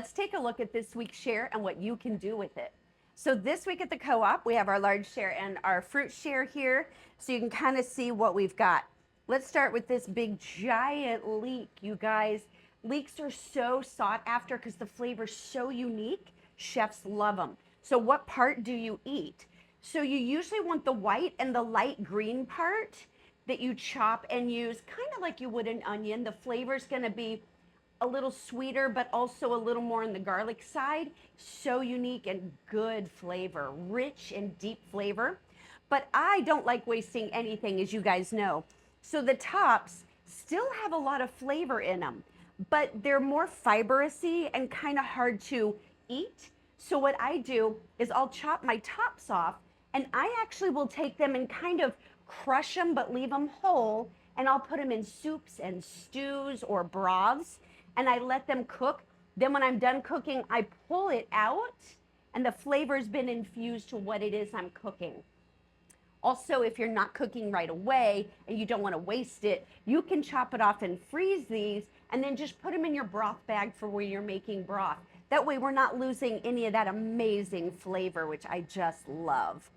let's take a look at this week's share and what you can do with it. So this week at the co-op, we have our large share and our fruit share here, so you can kind of see what we've got. Let's start with this big giant leek, you guys. Leeks are so sought after because the flavor's so unique. Chefs love them. So what part do you eat? So you usually want the white and the light green part that you chop and use kind of like you would an onion. The flavor's going to be a little sweeter, but also a little more on the garlic side. So unique and good flavor, rich and deep flavor. But I don't like wasting anything, as you guys know. So the tops still have a lot of flavor in them, but they're more fibrous-y and kind of hard to eat. So what I do is I'll chop my tops off, and I actually will take them and kind of crush them, but leave them whole, and I'll put them in soups and stews or broths, and I let them cook. Then when I'm done cooking, I pull it out, and the flavor's been infused to what it is I'm cooking. Also, if you're not cooking right away and you don't want to waste it, you can chop it off and freeze these and then just put them in your broth bag for where you're making broth. That way we're not losing any of that amazing flavor, which I just love.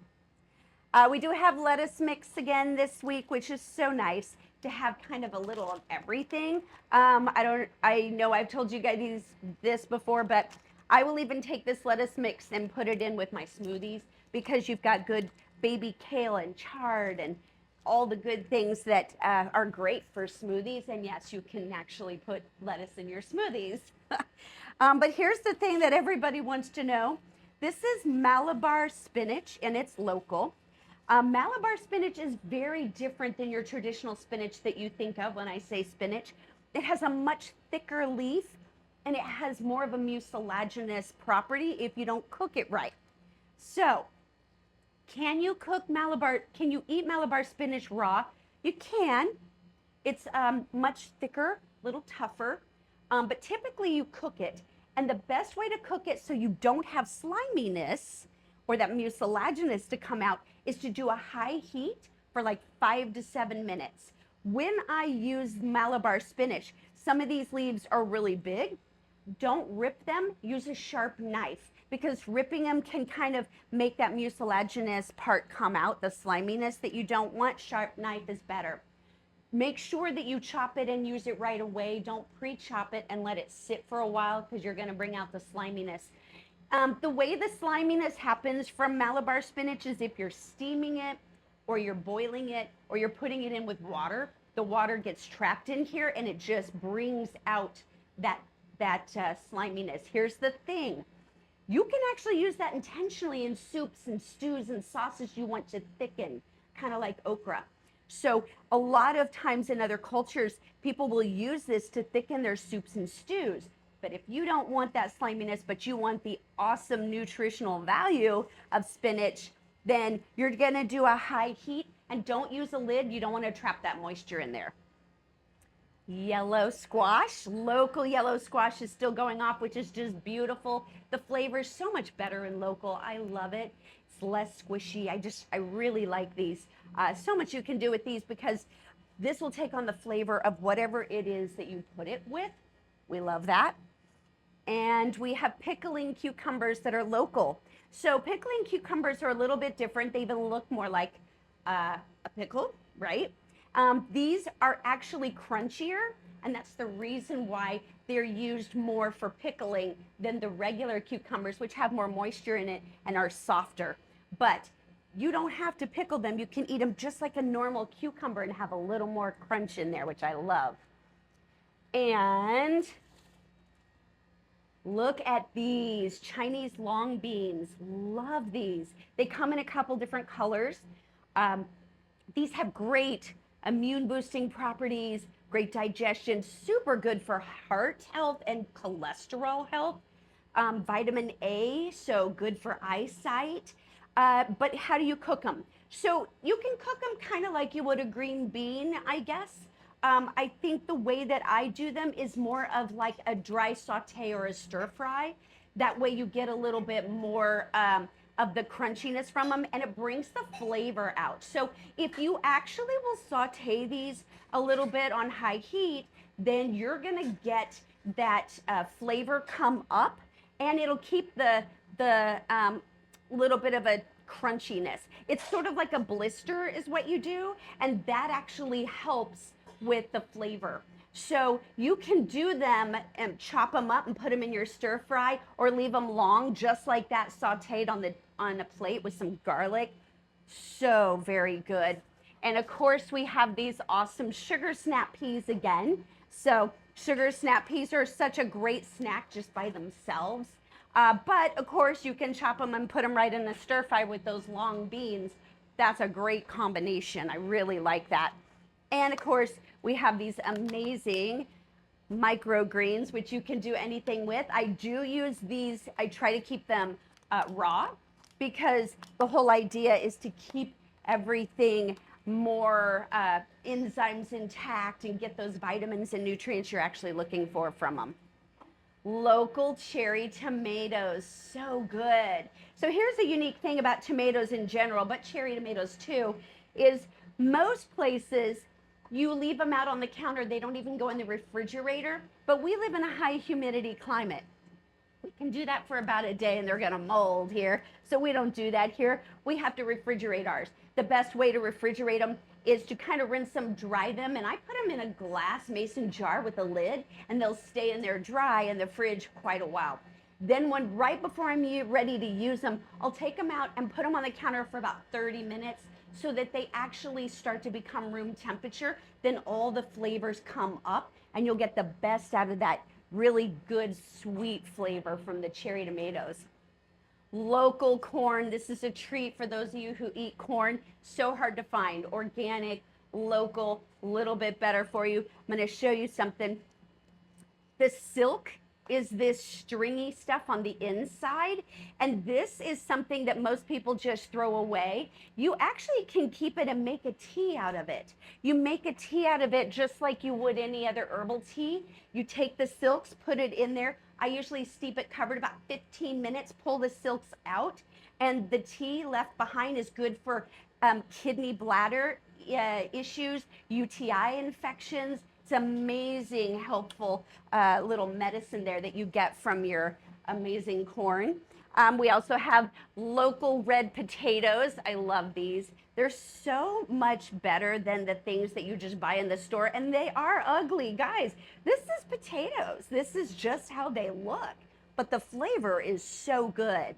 We do have lettuce mix again this week, which is so nice to have kind of a little of everything. I know I've told you guys this before, but I will even take this lettuce mix and put it in with my smoothies because you've got good baby kale and chard and all the good things that are great for smoothies. And yes, you can actually put lettuce in your smoothies. But here's the thing that everybody wants to know. This is Malabar spinach, and it's local. Malabar spinach is very different than your traditional spinach that you think of when I say spinach. It has a much thicker leaf, and it has more of a mucilaginous property if you don't cook it right. So, can you eat Malabar spinach raw? You can. It's much thicker, a little tougher, but typically you cook it. And the best way to cook it so you don't have sliminess or that mucilaginous to come out is to do a high heat for like 5 to 7 minutes. When I use Malabar spinach, some of these leaves are really big. Don't rip them, use a sharp knife because ripping them can kind of make that mucilaginous part come out, the sliminess that you don't want. Sharp knife is better. Make sure that you chop it and use it right away. Don't pre-chop it and let it sit for a while because you're gonna bring out the sliminess. The way the sliminess happens from Malabar spinach is if you're steaming it or you're boiling it or you're putting it in with water, the water gets trapped in here and it just brings out that sliminess. Here's the thing. You can actually use that intentionally in soups and stews and sauces you want to thicken, kind of like okra. So a lot of times in other cultures, people will use this to thicken their soups and stews. But if you don't want that sliminess, but you want the awesome nutritional value of spinach, then you're gonna do a high heat and don't use a lid. You don't wanna trap that moisture in there. Yellow squash, local yellow squash is still going off, which is just beautiful. The flavor is so much better in local. I love it. It's less squishy. I really like these. So much you can do with these because this will take on the flavor of whatever it is that you put it with. We love that. And we have pickling cucumbers that are local. So pickling cucumbers are a little bit different. They even look more like a pickle, right? These are actually crunchier, and that's the reason why they're used more for pickling than the regular cucumbers, which have more moisture in it and are softer. But you don't have to pickle them. You can eat them just like a normal cucumber and have a little more crunch in there, which I love. And look at these Chinese long beans. Love these. They come in a couple different colors. These have great immune boosting properties, great digestion, super good for heart health and cholesterol health. Vitamin A, so good for eyesight. But how do you cook them? So you can cook them kind of like you would a green bean, I guess. I think the way that I do them is more of like a dry saute or a stir fry. That way you get a little bit more of the crunchiness from them, and it brings the flavor out. So if you actually will saute these a little bit on high heat, then you're gonna get that flavor come up, and it'll keep the little bit of a crunchiness. It's sort of like a blister is what you do, and that actually helps with the flavor. So you can do them and chop them up and put them in your stir fry, or leave them long just like that, sauteed on a plate with some garlic. So very good. And of course we have these awesome sugar snap peas again. So sugar snap peas are such a great snack just by themselves. But of course you can chop them and put them right in the stir fry with those long beans. That's a great combination. I really like that. And of course we have these amazing microgreens, which you can do anything with. I do use these, I try to keep them raw, because the whole idea is to keep everything more enzymes intact and get those vitamins and nutrients you're actually looking for from them. Local cherry tomatoes, so good. So here's a unique thing about tomatoes in general, but cherry tomatoes too, is most places you leave them out on the counter, they don't even go in the refrigerator, but we live in a high humidity climate. We can do that for about a day and they're gonna mold here, so we don't do that here. We have to refrigerate ours. The best way to refrigerate them is to kind of rinse them, dry them, and I put them in a glass mason jar with a lid, and they'll stay in there dry in the fridge quite a while. Then right before I'm ready to use them, I'll take them out and put them on the counter for about 30 minutes so that they actually start to become room temperature. Then all the flavors come up and you'll get the best out of that really good sweet flavor from the cherry tomatoes. Local corn, this is a treat for those of you who eat corn. So hard to find. Organic, local, little bit better for you. I'm going to show you something. The silk is this stringy stuff on the inside, and this is something that most people just throw away. You actually can keep it and make a tea out of it. You make a tea out of it just like you would any other herbal tea. You take the silks, put it in there. I usually steep it covered about 15 minutes, pull the silks out, and the tea left behind is good for kidney bladder issues, UTI infections. It's amazing, helpful little medicine there that you get from your amazing corn. We also have local red potatoes. I love these. They're so much better than the things that you just buy in the store, and they are ugly. Guys, this is potatoes. This is just how they look, but the flavor is so good.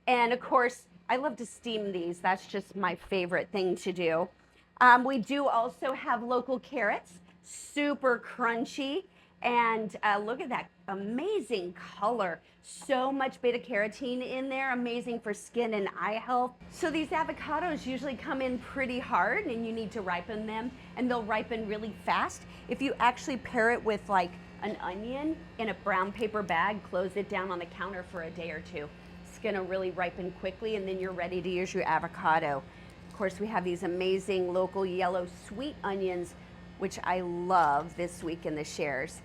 And of course, I love to steam these. That's just my favorite thing to do. We do also have local carrots. Super crunchy, and look at that amazing color. So much beta carotene in there, amazing for skin and eye health. So these avocados usually come in pretty hard, and you need to ripen them, and they'll ripen really fast. If you actually pair it with like an onion in a brown paper bag, close it down on the counter for a day or two, it's gonna really ripen quickly, and then you're ready to use your avocado. Of course, we have these amazing local yellow sweet onions, which I love this week in the shares.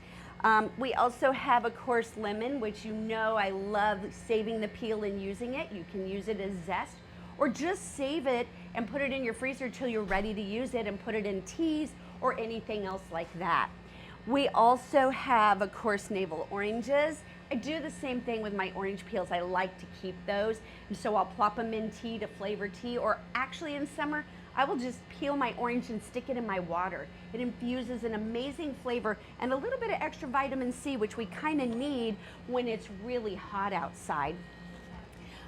We also have, of course, lemon, which you know I love saving the peel and using it. You can use it as zest, or just save it and put it in your freezer till you're ready to use it and put it in teas or anything else like that. We also have, of course, navel oranges. I do the same thing with my orange peels. I like to keep those, and so I'll plop them in tea to flavor tea, or actually in summer, I will just peel my orange and stick it in my water. It infuses an amazing flavor and a little bit of extra vitamin C, which we kind of need when it's really hot outside.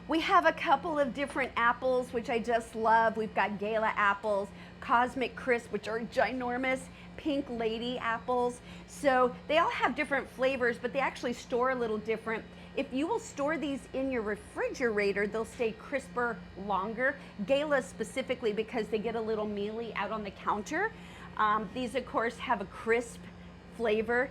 We have a couple of different apples, which I just love. We've got Gala apples, Cosmic Crisp, which are ginormous, Pink Lady apples. So they all have different flavors, but they actually store a little different. If you will store these in your refrigerator, they'll stay crisper longer. Gala specifically because they get a little mealy out on the counter. These, of course, have a crisp flavor.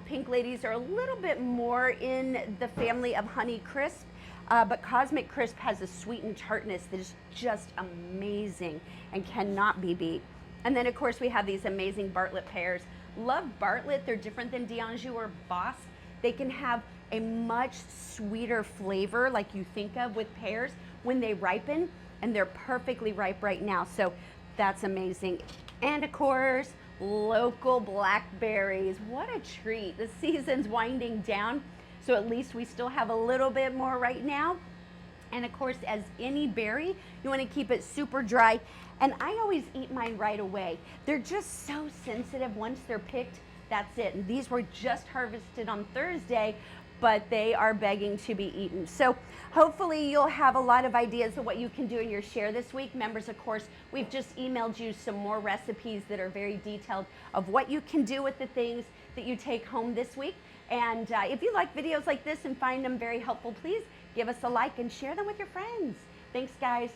Pink Ladies are a little bit more in the family of Honey Crisp, but Cosmic Crisp has a sweetened tartness that is just amazing and cannot be beat. And then, of course, we have these amazing Bartlett pears. Love Bartlett. They're different than D'Anjou or Boss. They can have a much sweeter flavor like you think of with pears when they ripen, and they're perfectly ripe right now. So that's amazing. And of course, local blackberries. What a treat. The season's winding down, so at least we still have a little bit more right now. And of course, as any berry, you want to keep it super dry. And I always eat mine right away. They're just so sensitive. Once they're picked, that's it. And these were just harvested on Thursday, but they are begging to be eaten. So hopefully you'll have a lot of ideas of what you can do in your share this week. Members, of course, we've just emailed you some more recipes that are very detailed of what you can do with the things that you take home this week. And if you like videos like this and find them very helpful, please give us a like and share them with your friends. Thanks, guys.